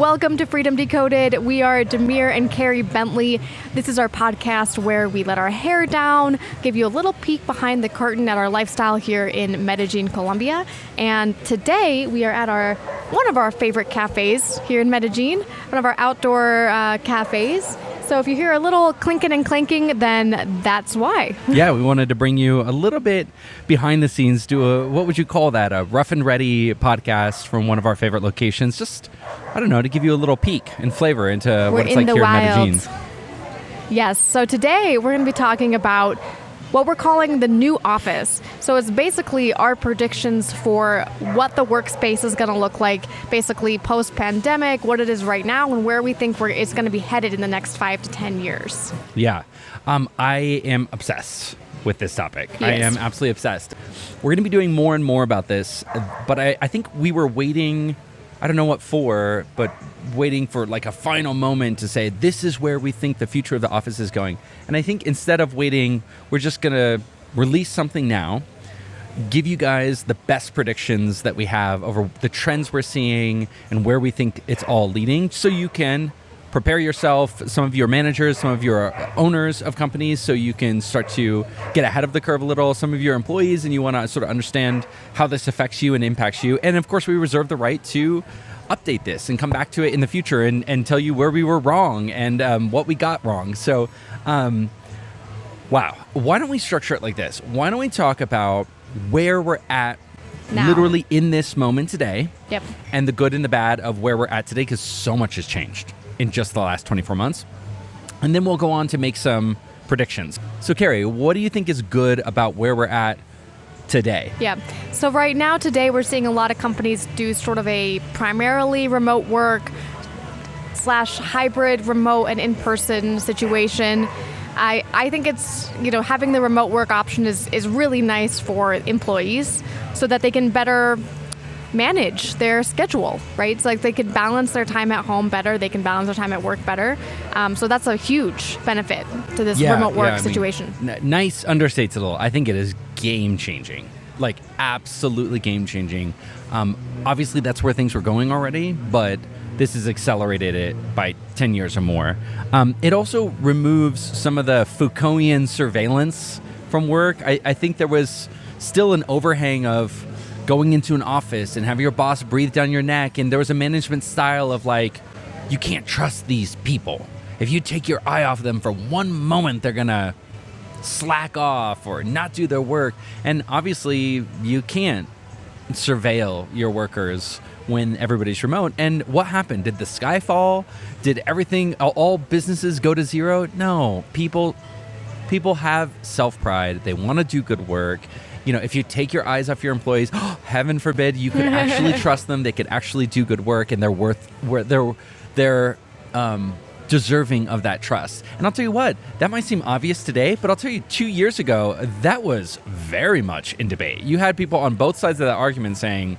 Welcome to Freedom Decoded. We are Demir and Carey Bentley. This is our podcast where we let our hair down, give you a little peek behind the curtain at our lifestyle here in Medellin, Colombia. And today we are at one of our favorite cafes here in Medellin, one of our outdoor cafes. So if you hear a little clinking and clanking, then that's why. Yeah, we wanted to bring you a little bit behind the scenes, do what would you call that? A rough and ready podcast from one of our favorite locations. Just, I don't know, to give you a little peek and flavor into what it's like here in Medellin. Yes, so today we're going to be talking about what we're calling the new office. So it's basically our predictions for what the workspace is going to look like, basically post-pandemic, what it is right now, and where we think it's going to be headed in the next 5 to 10 years. Yeah, I am obsessed with this topic. Yes. I am absolutely obsessed. We're going to be doing more and more about this, but I think we were waiting, I don't know what for, but waiting for like a final moment to say, this is where we think the future of the office is going. And I think instead of waiting, we're just going to release something now, give you guys the best predictions that we have over the trends we're seeing and where we think it's all leading, so you can prepare yourself, some of your managers, some of your owners of companies, so you can start to get ahead of the curve a little, some of your employees, and you want to sort of understand how this affects you and impacts you. And of course, we reserve the right to update this and come back to it in the future and tell you where we were wrong and what we got wrong. So, wow. Why don't we structure it like this? Why don't we talk about where we're at now, literally in this moment today, yep, and the good and the bad of where we're at today, because so much has changed in just the last 24 months. And then we'll go on to make some predictions. So Carey, what do you think is good about where we're at today? Yeah. So right now, today, we're seeing a lot of companies do sort of a primarily remote work / hybrid remote and in-person situation. I think it's, having the remote work option is really nice for employees so that they can better manage their schedule, right? It's like they can balance their time at home better. They can balance their time at work better. So that's a huge benefit to this remote work situation. Nice understates it a little. I think it is game-changing, like absolutely game-changing. Obviously, that's where things were going already, but this has accelerated it by 10 years or more. It also removes some of the Foucaultian surveillance from work. I think there was still an overhang of going into an office and have your boss breathe down your neck. And there was a management style of like, you can't trust these people. If you take your eye off them for one moment, they're going to slack off or not do their work. And obviously you can't surveil your workers when everybody's remote. And what happened? Did the sky fall? Did everything, all businesses go to zero? No, people have self-pride. They want to do good work. If you take your eyes off your employees, heaven forbid, you could actually trust them. They could actually do good work, and they're deserving of that trust. And I'll tell you what, that might seem obvious today, but I'll tell you, 2 years ago, that was very much in debate. You had people on both sides of that argument saying,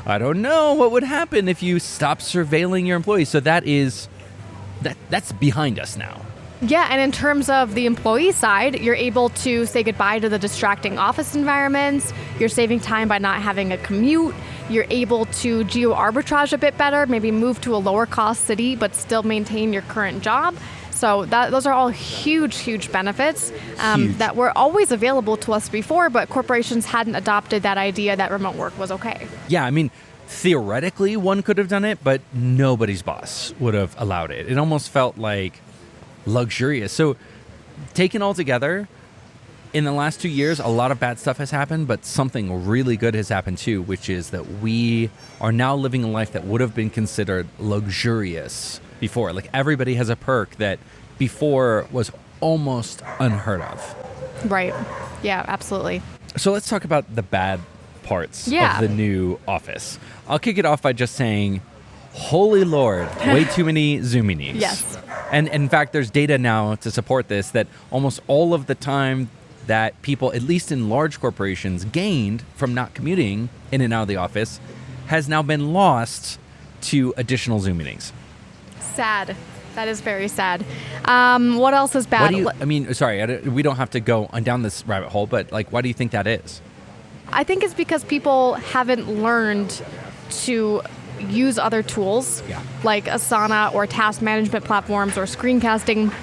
I don't know what would happen if you stop surveilling your employees. So that's behind us now. Yeah, and in terms of the employee side, you're able to say goodbye to the distracting office environments. You're saving time by not having a commute. You're able to geoarbitrage a bit better, maybe move to a lower cost city, but still maintain your current job. So those are all huge, huge benefits that were always available to us before, but corporations hadn't adopted that idea that remote work was okay. Yeah, I mean, theoretically, one could have done it, but nobody's boss would have allowed it. It almost felt like luxurious. So taken all together, in the last 2 years, a lot of bad stuff has happened, but something really good has happened too, which is that we are now living a life that would have been considered luxurious before. Like everybody has a perk that before was almost unheard of. Right. Yeah, absolutely. So let's talk about the bad parts of the new office. I'll kick it off by just saying, holy Lord, way too many Zoom meetings. Yes. And in fact, there's data now to support this, that almost all of the time that people, at least in large corporations, gained from not commuting in and out of the office has now been lost to additional Zoom meetings. Sad. That is very sad. What else is bad? We don't have to go down this rabbit hole, but why do you think that is? I think it's because people haven't learned to use other tools like Asana or task management platforms or screencasting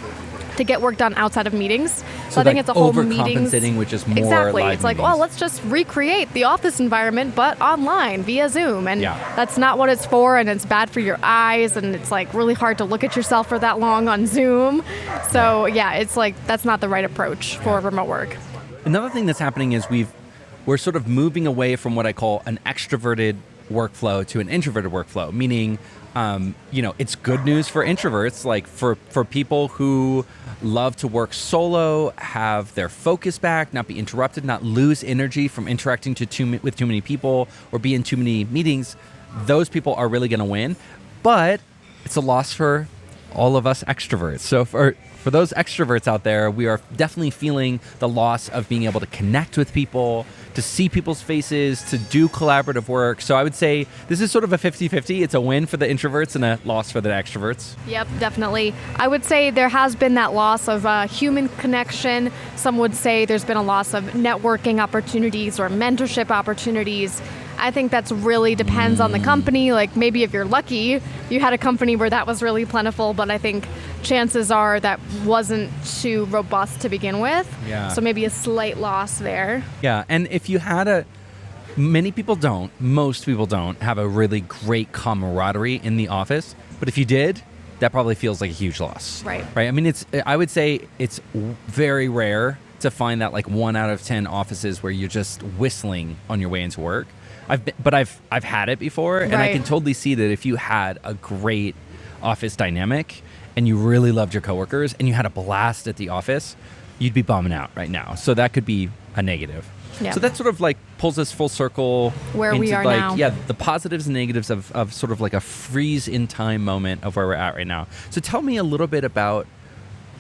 to get work done outside of meetings. So I think it's a whole meetings. Overcompensating with just more exactly. live It's like, meetings. well, let's just recreate the office environment, but online via Zoom. And that's not what it's for, and it's bad for your eyes, and it's like really hard to look at yourself for that long on Zoom. So it's like that's not the right approach for remote work. Another thing that's happening is we're sort of moving away from what I call an extroverted workflow to an introverted workflow, meaning it's good news for introverts, like for people who love to work solo, have their focus back, not be interrupted, not lose energy from interacting with too many people or be in too many meetings. Those people are really going to win, but it's a loss for all of us extroverts. So for those extroverts out there, we are definitely feeling the loss of being able to connect with people, to see people's faces, to do collaborative work. So I would say this is sort of a 50-50. It's a win for the introverts and a loss for the extroverts. Yep, definitely. I would say there has been that loss of human connection. Some would say there's been a loss of networking opportunities or mentorship opportunities. I think that's really depends on the company. Like maybe if you're lucky, you had a company where that was really plentiful, but I think chances are that wasn't too robust to begin with. Yeah. So maybe a slight loss there. Yeah, and if you had most people don't have a really great camaraderie in the office, but if you did, that probably feels like a huge loss. Right. I mean, I would say it's very rare to find that like 1 out of 10 offices where you're just whistling on your way into work. I've had it before, and I can totally see that if you had a great office dynamic and you really loved your coworkers and you had a blast at the office, you'd be bumming out right now. So that could be a negative. Yeah. So that sort of like pulls us full circle where into we are like, now. Yeah, the positives and negatives of sort of like a freeze in time moment of where we're at right now. So tell me a little bit about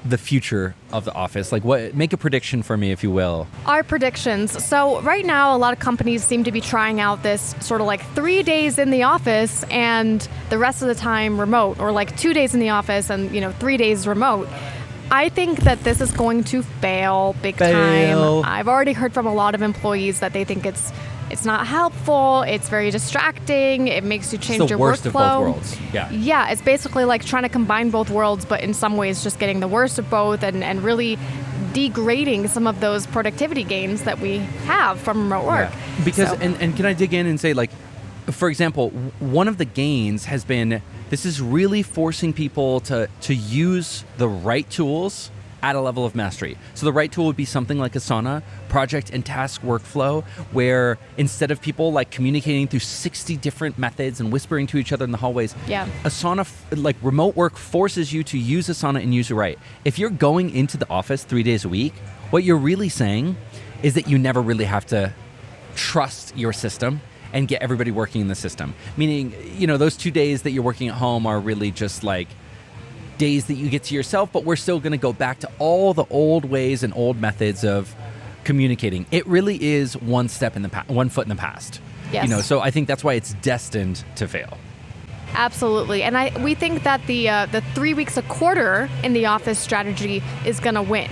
the future of the office. Like make a prediction for me, if you will. Our predictions. So right now, a lot of companies seem to be trying out this sort of like 3 days in the office and the rest of the time remote, or like 2 days in the office and 3 days remote. I think that this is going to fail big time. I've already heard from a lot of employees that they think it's not helpful. It's very distracting. It makes you change your workflow. It's the worst of both worlds. Yeah. Yeah, it's basically like trying to combine both worlds, but in some ways just getting the worst of both and really degrading some of those productivity gains that we have from remote work. Yeah. Because, and can I dig in and say, like, for example, one of the gains has been, this is really forcing people to use the right tools at a level of mastery. So the right tool would be something like Asana, project and task workflow, where instead of people like communicating through 60 different methods and whispering to each other in the hallways, Asana, like remote work forces you to use Asana and use it right. If you're going into the office 3 days a week, what you're really saying is that you never really have to trust your system and get everybody working in the system. Meaning, those 2 days that you're working at home are really just like days that you get to yourself, but we're still going to go back to all the old ways and old methods of communicating. It really is one foot in the past. Yes. So I think that's why it's destined to fail. Absolutely. And we think that the 3 weeks a quarter in the office strategy is going to win.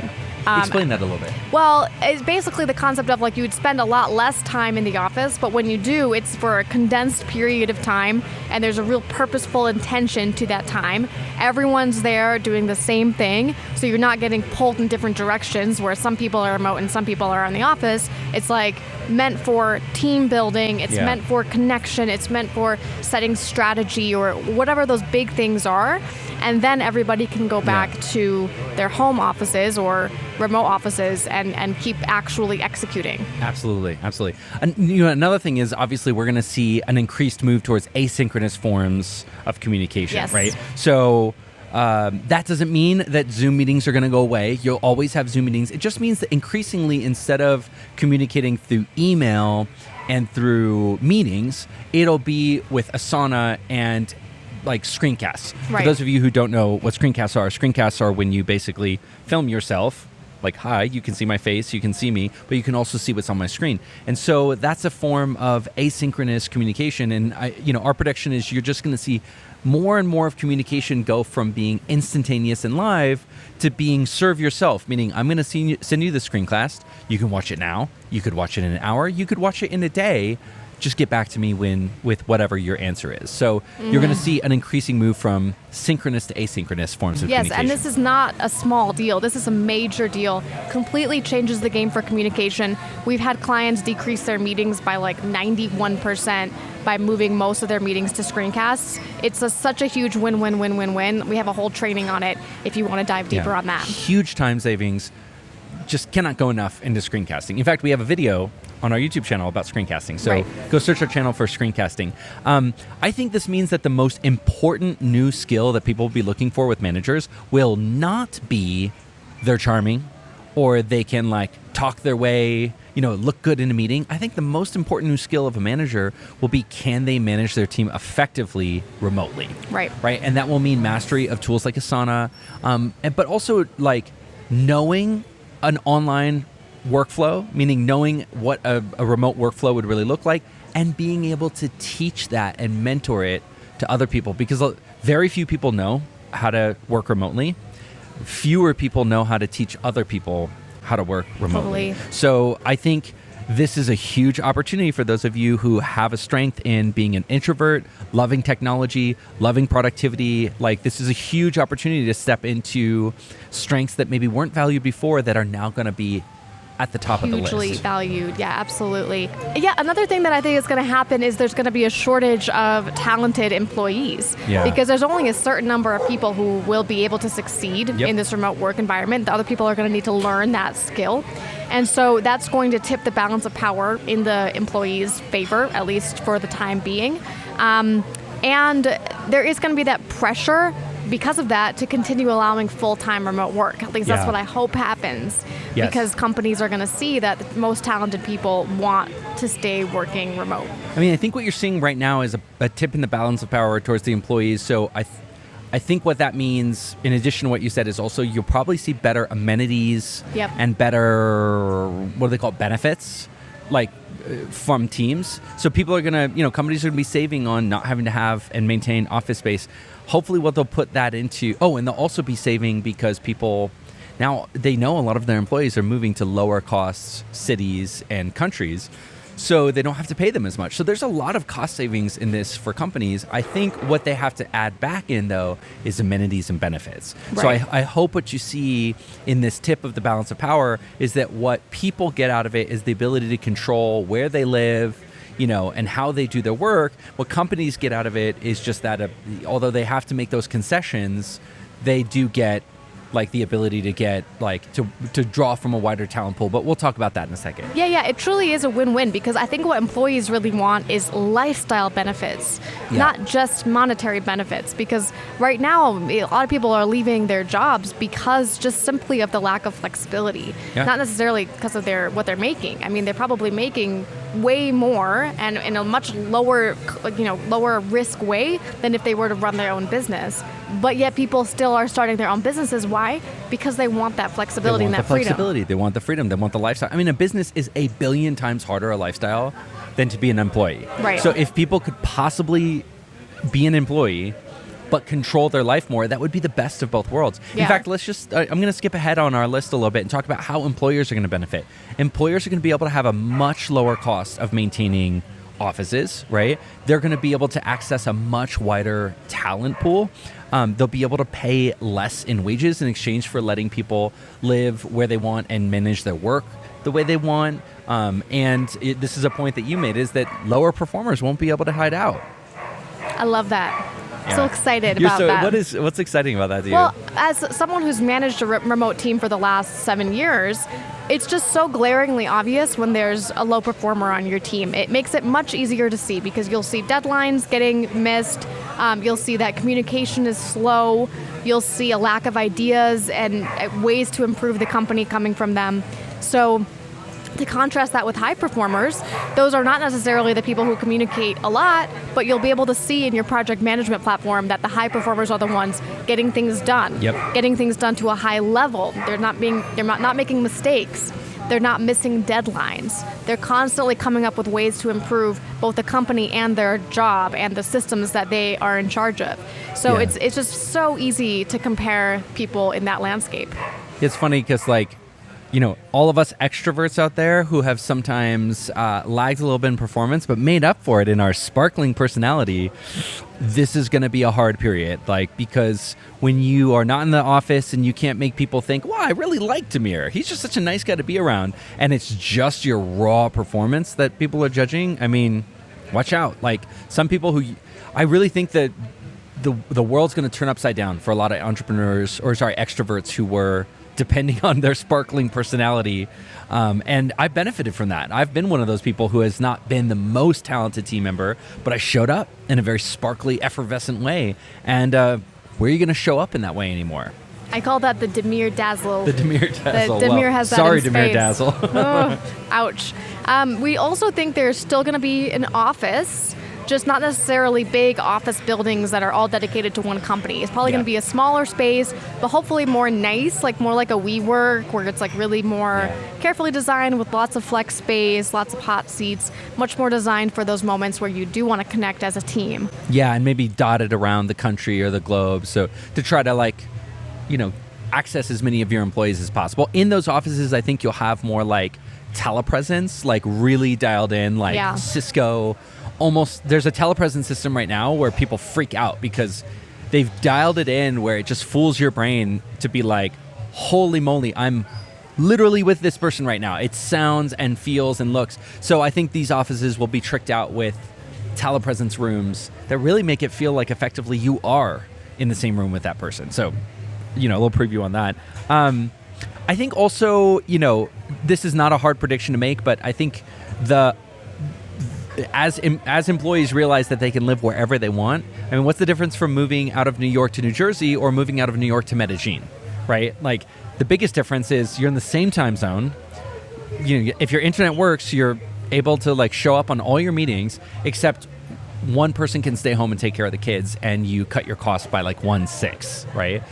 Explain that a little bit. Well, it's basically the concept of like you would spend a lot less time in the office, but when you do, it's for a condensed period of time, and there's a real purposeful intention to that time. Everyone's there doing the same thing, so you're not getting pulled in different directions where some people are remote and some people are in the office. It's like meant for team building, it's meant for connection, it's meant for setting strategy or whatever those big things are, and then everybody can go back to their home offices or remote offices and keep actually executing. Absolutely. And another thing is obviously we're going to see an increased move towards asynchronous forms of communication, right? So that doesn't mean that Zoom meetings are going to go away. You'll always have Zoom meetings. It just means that increasingly, instead of communicating through email and through meetings, it'll be with Asana and like screencasts. Right. For those of you who don't know what screencasts are when you basically film yourself. Like, hi, you can see my face, you can see me, but you can also see what's on my screen. And so that's a form of asynchronous communication. And our prediction is you're just going to see more and more of communication go from being instantaneous and live to being serve yourself, meaning I'm going to send you the screencast. You can watch it now. You could watch it in an hour. You could watch it in a day. just get back to me with whatever your answer is. So you're going to see an increasing move from synchronous to asynchronous forms of communication. Yes, and this is not a small deal. This is a major deal. Completely changes the game for communication. We've had clients decrease their meetings by like 91% by moving most of their meetings to screencasts. It's such a huge win-win-win-win-win. We have a whole training on it if you want to dive deeper on that. Huge time savings. Just cannot go enough into screencasting. In fact, we have a video on our YouTube channel about screencasting. So go search our channel for screencasting. I think this means that the most important new skill that people will be looking for with managers will not be they're charming or they can like talk their way, look good in a meeting. I think the most important new skill of a manager will be, can they manage their team effectively remotely? Right. And that will mean mastery of tools like Asana, but also like knowing an online workflow, meaning knowing what a remote workflow would really look like and being able to teach that and mentor it to other people, because very few people know how to work remotely. Fewer people know how to teach other people how to work remotely. Totally. So I think this is a huge opportunity for those of you who have a strength in being an introvert, loving technology, loving productivity. Like, this is a huge opportunity to step into strengths that maybe weren't valued before that are now going to be at the top of the list. Hugely valued. Yeah, absolutely. Yeah, another thing that I think is going to happen is there's going to be a shortage of talented employees because there's only a certain number of people who will be able to succeed in this remote work environment. The other people are going to need to learn that skill. And so that's going to tip the balance of power in the employee's favor, at least for the time being. And there is going to be that pressure because of that to continue allowing full-time remote work. At least that's what I hope happens. Yes. Because companies are going to see that the most talented people want to stay working remote. I mean, I think what you're seeing right now is a tip in the balance of power towards the employees. So I think what that means, in addition to what you said, is also you'll probably see better amenities and better, what do they call it, benefits, like from teams. So people are going to, companies are going to be saving on not having to have and maintain office space. Hopefully what they'll put that into, and they'll also be saving because people, now they know a lot of their employees are moving to lower cost cities and countries, so they don't have to pay them as much. So there's a lot of cost savings in this for companies. I think what they have to add back in, though, is amenities and benefits. Right. So I hope what you see in this tip of the balance of power is that what people get out of it is the ability to control where they live, and how they do their work. What companies get out of it is just that, although they have to make those concessions, they do get like the ability to get to draw from a wider talent pool. But we'll talk about that in a second. Yeah, it truly is a win-win, because I think what employees really want is lifestyle benefits, not just monetary benefits. Because right now, a lot of people are leaving their jobs because just simply of the lack of flexibility, not necessarily because of what they're making. I mean, they're probably making way more and in a much lower risk way than if they were to run their own business. But yet people still are starting their own businesses. Why? Because they want that flexibility and that freedom. They want the freedom. They want the lifestyle. I mean, a business is a billion times harder a lifestyle than to be an employee. Right. So if people could possibly be an employee but control their life more, that would be the best of both worlds. Yeah. In fact, let's just, I'm going to skip ahead on our list a little bit and talk about how employers are going to benefit. Employers are going to be able to have a much lower cost of maintaining offices, right? They're going to be able to access a much wider talent pool. They'll be able to pay less in wages in exchange for letting people live where they want and manage their work the way they want. This is a point that you made, is that lower performers won't be able to hide out. I love that. So excited about that. What's exciting about that to you? Well, as someone who's managed a remote team for the last 7 years, it's just so glaringly obvious when there's a low performer on your team. It makes it much easier to see because you'll see deadlines getting missed. You'll see that communication is slow. You'll see a lack of ideas and ways to improve the company coming from them. So to contrast that with high performers, those are not necessarily the people who communicate a lot, but you'll be able to see in your project management platform that the high performers are the ones getting things done, getting things done to a high level. They're not making mistakes. They're not missing deadlines. They're constantly coming up with ways to improve both the company and their job and the systems that they are in charge of. So it's just so easy to compare people in that landscape. It's funny because all of us extroverts out there who have sometimes lagged a little bit in performance, but made up for it in our sparkling personality, this is going to be a hard period. Because when you are not in the office and you can't make people think, wow, I really like Demir. He's just such a nice guy to be around. And it's just your raw performance that people are judging. I mean, watch out. Some people I really think that the world's going to turn upside down for a lot of extroverts who were depending on their sparkling personality. And I've benefited from that. I've been one of those people who has not been the most talented team member, but I showed up in a very sparkly, effervescent way. And where are you going to show up in that way anymore? I call that the Demir Dazzle. The Demir Dazzle. Demir has that sorry, in Demir space. Dazzle. Oh, ouch. We also think there's still going to be an office, just not necessarily big office buildings that are all dedicated to one company. It's probably going to be a smaller space, but hopefully more nice, more like a WeWork, where it's really more carefully designed with lots of flex space, lots of hot seats, much more designed for those moments where you do want to connect as a team. Yeah, and maybe dotted around the country or the globe, so to try to access as many of your employees as possible. In those offices, I think you'll have more telepresence, really dialed in, Cisco. Almost, there's a telepresence system right now where people freak out because they've dialed it in where it just fools your brain to be holy moly, I'm literally with this person right now. It sounds and feels and looks. So I think these offices will be tricked out with telepresence rooms that really make it feel like effectively you are in the same room with that person. So, a little preview on that. I think also, this is not a hard prediction to make, but I think as employees realize that they can live wherever they want, I mean, what's the difference from moving out of New York to New Jersey or moving out of New York to Medellin, right? The biggest difference is you're in the same time zone. If your internet works, you're able to show up on all your meetings, except one person can stay home and take care of the kids, and you cut your costs by 1/6, right?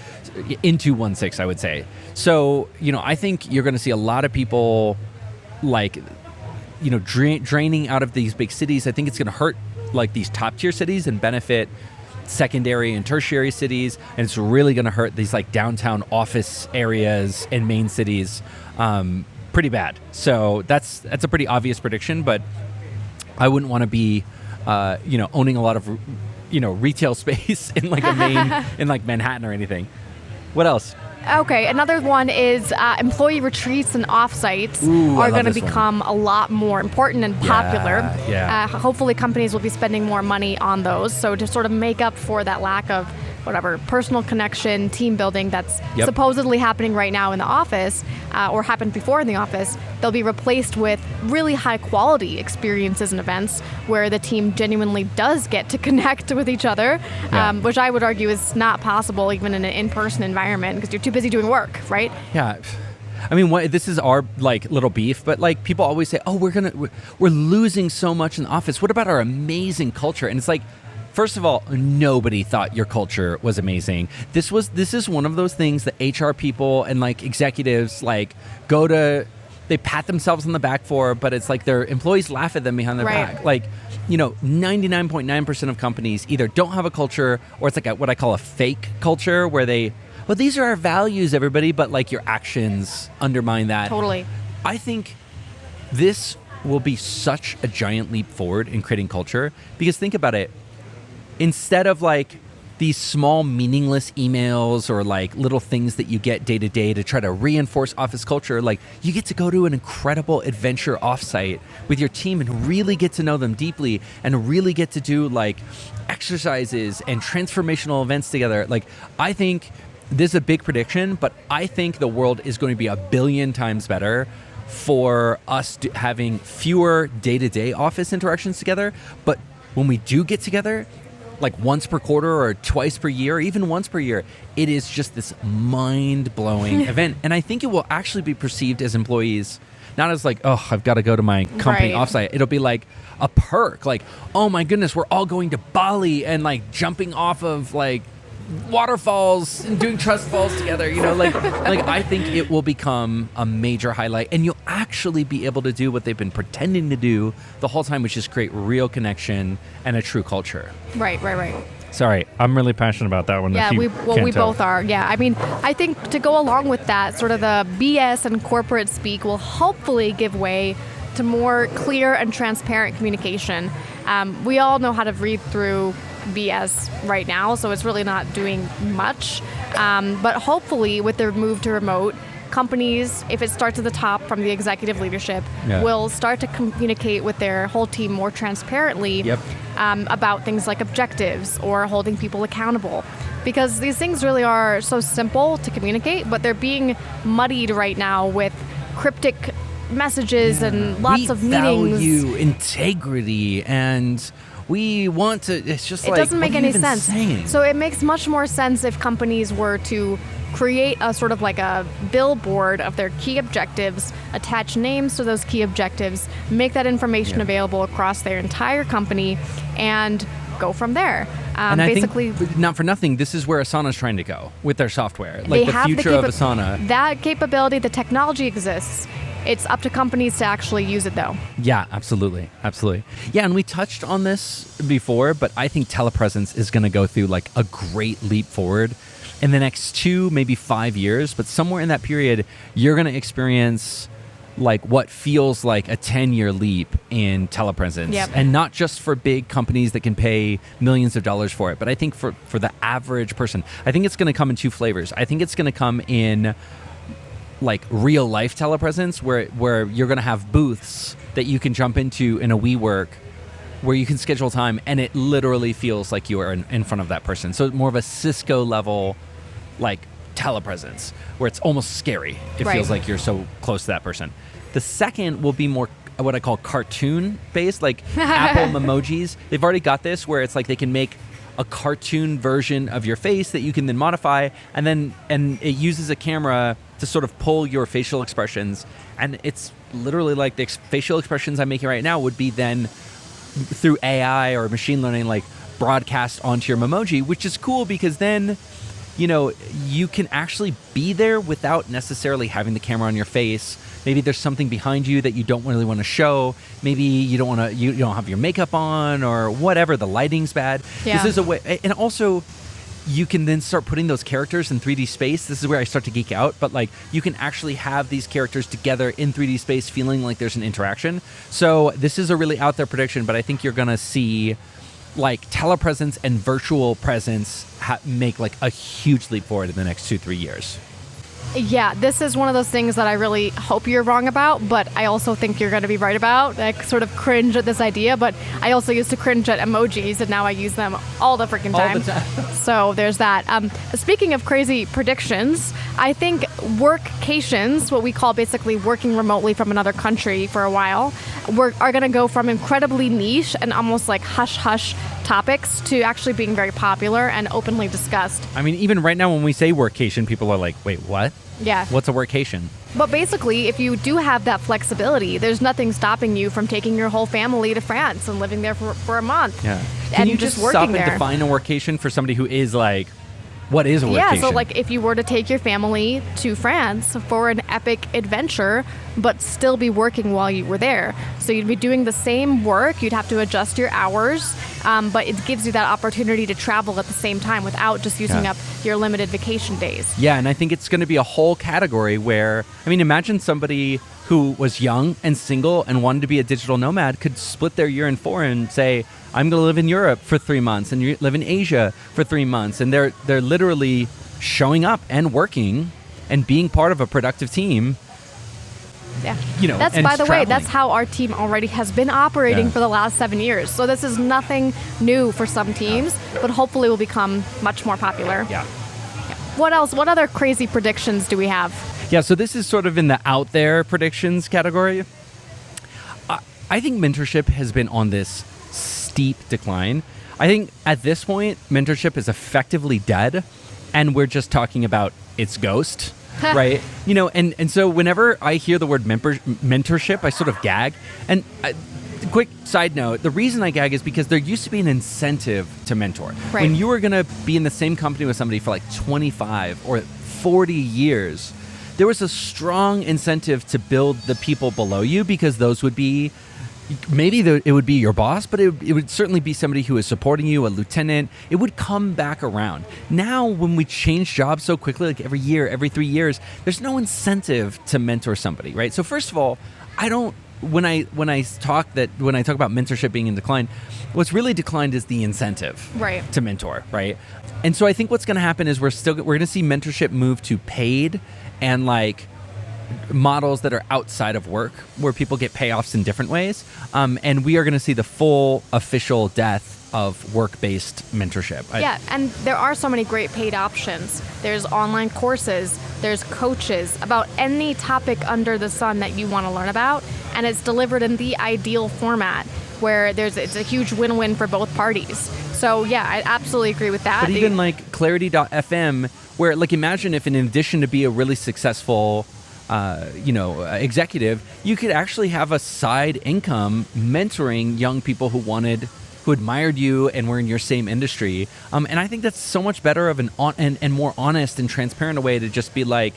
Into 1/6, I would say. So, I think you're going to see a lot of people draining out of these big cities. I think it's going to hurt these top tier cities and benefit secondary and tertiary cities, and it's really going to hurt these downtown office areas and main cities pretty bad. So that's a pretty obvious prediction, but I wouldn't want to be owning a lot of retail space in a main in Manhattan or anything. What else? Okay, another one is employee retreats and offsites are going to become a lot more important and popular. Yeah. Hopefully companies will be spending more money on those. So to sort of make up for that lack of personal connection, team building that's supposedly happening right now in the office or happened before in the office, they'll be replaced with really high quality experiences and events where the team genuinely does get to connect with each other, which I would argue is not possible even in an in-person environment because you're too busy doing work, right? Yeah. I mean, this is our little beef, but people always say, "Oh, we're losing so much in the office. What about our amazing culture?" And it's first of all, nobody thought your culture was amazing. This is one of those things that HR people and executives they pat themselves on the back for, but it's their employees laugh at them behind their back. 99.9% of companies either don't have a culture or it's what I call a fake culture where these are our values, everybody, but your actions undermine that. Totally. I think this will be such a giant leap forward in creating culture because think about it. Instead of these small meaningless emails or little things that you get day to day to try to reinforce office culture, you get to go to an incredible adventure offsite with your team and really get to know them deeply and really get to do exercises and transformational events together. I think this is a big prediction, but I think the world is going to be 1 billion times better for us having fewer day-to-day office interactions together. But when we do get together, once per quarter or twice per year, or even once per year, it is just this mind-blowing event. And I think it will actually be perceived as employees, not as oh, I've got to go to my company offsite. It'll be a perk. Oh my goodness, we're all going to Bali and jumping off of waterfalls and doing trust falls together, I think it will become a major highlight, and you'll actually be able to do what they've been pretending to do the whole time, which is create real connection and a true culture. Right. Sorry, I'm really passionate about that one. Yeah, we tell. both are. Yeah, I mean, I think to go along with that, sort of the BS and corporate speak will hopefully give way to more clear and transparent communication. We all know how to read through BS right now, so it's really not doing much. But hopefully, with the move to remote, companies, if it starts at the top from the executive leadership, will start to communicate with their whole team more transparently about things like objectives or holding people accountable. Because these things really are so simple to communicate, but they're being muddied right now with cryptic messages and lots of meetings. We value integrity and we want to, it's just it like, doesn't make any sense. Saying? So it makes much more sense if companies were to create a sort of like a billboard of their key objectives, attach names to those key objectives, make that information available across their entire company, and go from there. And basically, I think, not for nothing, this is where Asana's trying to go with their software. they Like the have future of Asana. That capability, the technology exists. It's up to companies to actually use it, though. Yeah, absolutely. Absolutely. Yeah, and we touched on this before, but I think Telepresence is going to go through like a great leap forward in the next 2, maybe 5 years. But somewhere in that period, you're going to experience like what feels like a 10-year leap in Telepresence. Yep. And not just for big companies that can pay millions of dollars for it, but I think for the average person, I think it's going to come in 2 flavors. I think it's going to come in like real life telepresence where you're going to have booths that you can jump into in a WeWork where you can schedule time and it literally feels like you are in front of that person. So more of a Cisco level like telepresence where it's almost scary. It feels like you're so close to that person. The second will be more what I call cartoon based, like Apple emojis. They've already got this where it's like they can make a cartoon version of your face that you can then modify, and it uses a camera to sort of pull your facial expressions, and it's literally like the facial expressions I'm making right now would be then through AI or machine learning like broadcast onto your Memoji, which is cool because then you can actually be there without necessarily having the camera on your face. Maybe there's something behind you that you don't really want to show. Maybe you don't have your makeup on or whatever. The lighting's bad. Yeah. This is a way, and also you can then start putting those characters in 3D space. This is where I start to geek out, but like you can actually have these characters together in 3D space feeling like there's an interaction. So this is a really out there prediction, but I think you're going to see like telepresence and virtual presence make like a huge leap forward in the next 2-3 years. Yeah, this is one of those things that I really hope you're wrong about, but I also think you're going to be right about. I sort of cringe at this idea, but I also used to cringe at emojis, and now I use them all the freaking time. All the time. So there's that. Speaking of crazy predictions, I think Workcations, what we call basically working remotely from another country for a while, are going to go from incredibly niche and almost like hush-hush topics to actually being very popular and openly discussed. I mean, even right now when we say workcation, people are like, wait, what? Yeah. What's a workcation? But basically, if you do have that flexibility, there's nothing stopping you from taking your whole family to France and living there for a month. Yeah. And Can you just working stop and there. define a workcation for somebody who is like, what is a workcation? Yeah, so like if you were to take your family to France for an epic adventure, but still be working while you were there. So you'd be doing the same work, you'd have to adjust your hours, but it gives you that opportunity to travel at the same time without just using up your limited vacation days. Yeah, and I think it's going to be a whole category where, I mean, imagine somebody who was young and single and wanted to be a digital nomad could split their year in 4 and say, I'm going to live in Europe for 3 months and you live in Asia for 3 months. And they're literally showing up and working and being part of a productive team. Yeah. That's, by the traveling. way, that's how our team already has been operating for the last 7 years. So this is nothing new for some teams, but hopefully will become much more popular. Yeah. What else? What other crazy predictions do we have? Yeah, so this is sort of in the out there predictions category. I think mentorship has been on this steep decline. I think at this point, mentorship is effectively dead, and we're just talking about its ghost, right? And so whenever I hear the word mentorship, I sort of gag. And quick side note, the reason I gag is because there used to be an incentive to mentor. Right. When you were going to be in the same company with somebody for like 25 or 40 years, there was a strong incentive to build the people below you because those would be maybe it would be your boss, but it would certainly be somebody who is supporting you, a lieutenant. It would come back around. Now, when we change jobs so quickly, like every year, every 3 years, there's no incentive to mentor somebody, right? So first of all, when I talk about mentorship being in decline, what's really declined is the incentive to mentor, right? And so I think what's going to happen is we're going to see mentorship move to paid and like models that are outside of work, where people get payoffs in different ways. And we are going to see the full official death of work-based mentorship. Yeah, and there are so many great paid options. There's online courses, there's coaches about any topic under the sun that you want to learn about, and it's delivered in the ideal format where it's a huge win-win for both parties. So yeah, I absolutely agree with that. But even like Clarity.fm, where like imagine if in addition to be a really successful executive, you could actually have a side income mentoring young people who admired you and were in your same industry. And I think that's so much better of and more honest and transparent a way to just be like,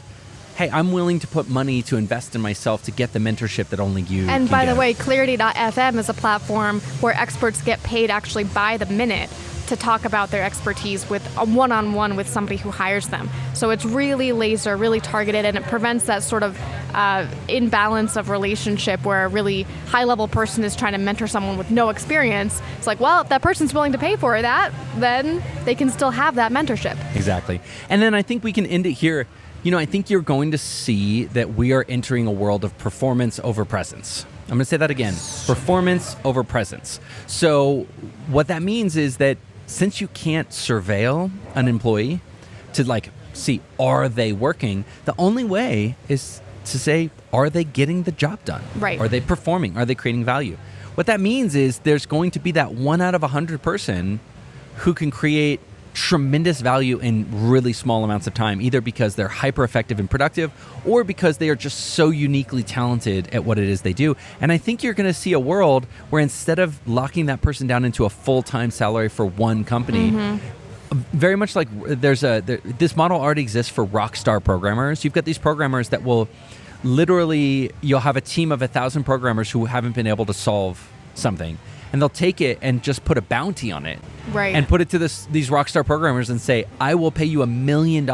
hey, I'm willing to put money to invest in myself to get the mentorship that only you And can by get. the way, Clarity.fm is a platform where experts get paid actually by the minute to talk about their expertise with a one-on-one with somebody who hires them. So it's really laser, really targeted, and it prevents that sort of imbalance of relationship where a really high-level person is trying to mentor someone with no experience. It's like, well, if that person's willing to pay for that, then they can still have that mentorship. Exactly. And then I think we can end it here. I think you're going to see that we are entering a world of performance over presence. I'm going to say that again. Performance over presence. So what that means is that since you can't surveil an employee to like see, are they working? The only way is to say, are they getting the job done? Right. Are they performing? Are they creating value? What that means is there's going to be that 1 out of 100 person who can create tremendous value in really small amounts of time, either because they're hyper effective and productive or because they are just so uniquely talented at what it is they do. And I think you're going to see a world where instead of locking that person down into a full-time salary for one company, very much like this model already exists for rock star programmers. You've got these programmers that will literally, you'll have a team of 1,000 programmers who haven't been able to solve something. And they'll take it and just put a bounty on it. Right. And put it to these rock star programmers and say, I will pay you $1 million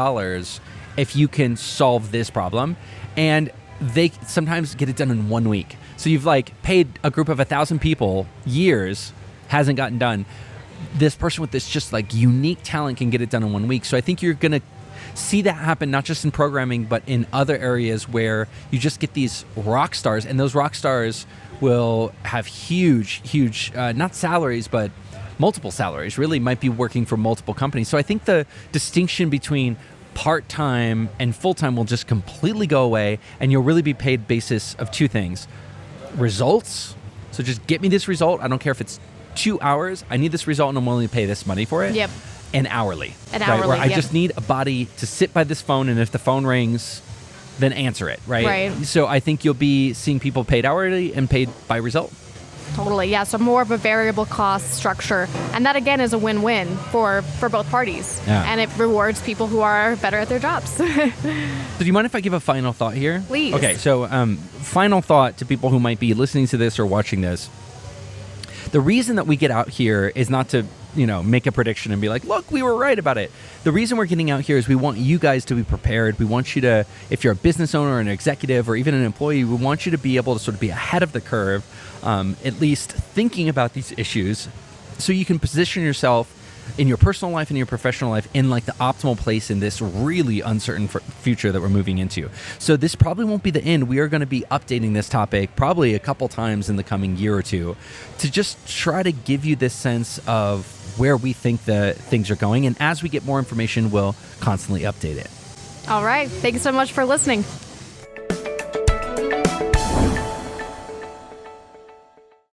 if you can solve this problem. And they sometimes get it done in 1 week. So you've like paid a group of 1,000 people years, hasn't gotten done. This person with this just like unique talent can get it done in 1 week. So I think you're going to see that happen not just in programming, but in other areas where you just get these rock stars, and those rock stars will have huge, not salaries, but multiple salaries, really might be working for multiple companies. So I think the distinction between part-time and full-time will just completely go away, and you'll really be paid basis of two things. Results. So just get me this result. I don't care if it's 2 hours. I need this result and I'm willing to pay this money for it. Yep. And hourly. Where I just need a body to sit by this phone, and if the phone rings, then answer it, right? Right. So I think you'll be seeing people paid hourly and paid by result. Totally, yeah. So more of a variable cost structure. And that, again, is a win-win for both parties. Yeah. And it rewards people who are better at their jobs. So do you mind if I give a final thought here? Please. Okay, so final thought to people who might be listening to this or watching this. The reason that we get out here is not to make a prediction and be like, look, we were right about it. The reason we're getting out here is we want you guys to be prepared. We want you to, if you're a business owner or an executive or even an employee, we want you to be able to sort of be ahead of the curve, at least thinking about these issues, so you can position yourself in your personal life and your professional life in like the optimal place in this really uncertain future that we're moving into. So this probably won't be the end. We are going to be updating this topic probably a couple times in the coming year or two to just try to give you this sense of where we think the things are going. And as we get more information, we'll constantly update it. All right. Thanks so much for listening.